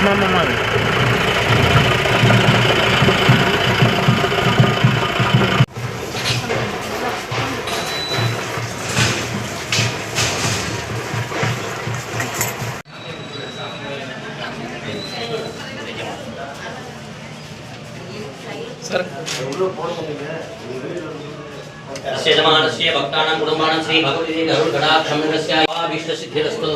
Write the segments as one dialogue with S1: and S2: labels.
S1: यजमानस्य भक्तानां कुटुम्बानां श्री भगवती गरुडकटाक्षमस्य अभीष्टसिद्धिरस्तु।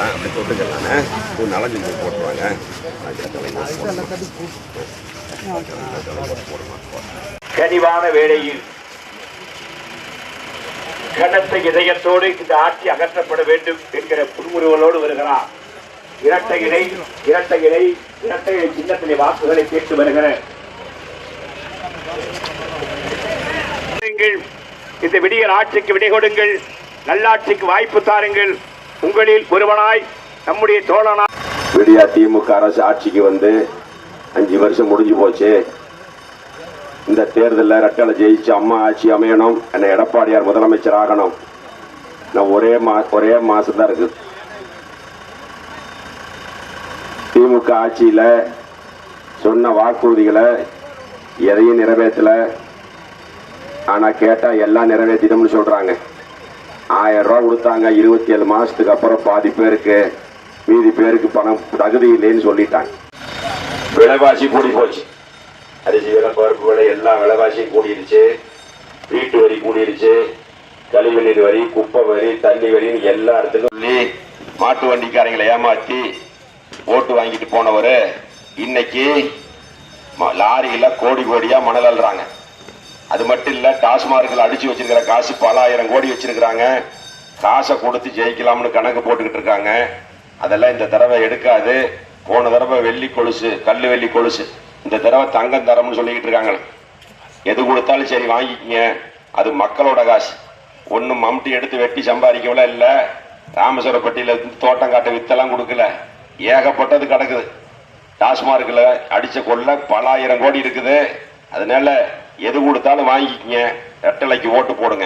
S2: அப்படி தொட்டுக்கலானே நலஞ்சு போட்டுருவாங்க.
S3: கனிவான வேளையில் கனத்த இதயத்தோடு இந்த ஆட்சி அகற்றப்பட வேண்டும் என்கிற புன்முறுவலோடு வருகிறார். இரட்டை இலை சின்னத்திலே வாக்குகளை கேட்டு வருகிற இந்த விடியல் ஆட்சிக்கு விடை கொடுங்கள், நல்லாட்சிக்கு வாய்ப்பு தாருங்கள். உங்களில் ஒருவனாய் நம்முடைய தோழனாய்
S2: விடியா திமுக அரசு ஆட்சிக்கு வந்து 5 வருஷம் முடிஞ்சு போச்சு. இந்த தேர்தலில் ரெட்டலை ஜெயிச்சு அம்மா ஆட்சி அமையணும், என்னை எடப்பாடியார் முதலமைச்சர் ஆகணும். நான் ஒரே மாசம் தான் இருக்கு. திமுக ஆட்சியில சொன்ன வாக்குறுதிகளை எதையும் நிறைவேற்றல. ஆனா கேட்டா எல்லாம் நிறைவேற்றிட்டோம்னு சொல்றாங்க. 1000 ரூபா கொடுத்தாங்க. 27 மாசத்துக்கு அப்புறம் பாதி பேருக்கு மீதி பேருக்கு பணம் தகுதி இல்லைன்னு சொல்லிட்டாங்க. விலைவாசி கூடி போச்சு. அரிசி விலை, பருப்பு விலை, எல்லா விலைவாசியும் கூடிருச்சு. வீட்டு வரி கூடிருச்சு. கழிவு நீர் வரி, குப்பை வரி, தண்ணி வரின்னு எல்லா இடத்துக்கும் சொல்லி மாட்டு வண்டிக்காரங்களை ஏமாத்தி ஓட்டு வாங்கிட்டு போனவர் இன்னைக்கு லாரியில கோடி கோடியா மணல் அள்ளுறாங்க. அது மட்டும் இல்ல, டாஸ்மார்க்கில் அடிச்சு வச்சிருக்கிற காசு பல 1000 கோடி வச்சிருக்கிறாங்க. காசை கொடுத்து ஜெயிக்கலாம்னு கணக்கு போட்டுக்கிட்டு இருக்காங்க. அதெல்லாம் இந்த தடவை எடுக்காது. போன தடவை வெள்ளி கொலுசு, கல்லு வெள்ளி கொலுசு, இந்த தடவை தங்கம் தரம்னு சொல்லிக்கிட்டு இருக்காங்க. எது கொடுத்தாலும் சரி வாங்கிக்கங்க, அது மக்களோட காசு. ஒன்னும் மம்டி எடுத்து வெட்டி சம்பாதிக்கல இல்ல. ராமேஸ்வரப்பட்டியில தோட்டம் காட்ட வித்தெல்லாம் கொடுக்கல. ஏகப்பட்டது கிடக்குது. டாஸ்மார்க்கில் அடிச்ச கொள்ள பல 1000 கோடி இருக்குது. அதனால எது கொடுத்தாலும் வாங்கிக்கங்க, ரெட்டலைக்கு ஓட்டு போடுங்க.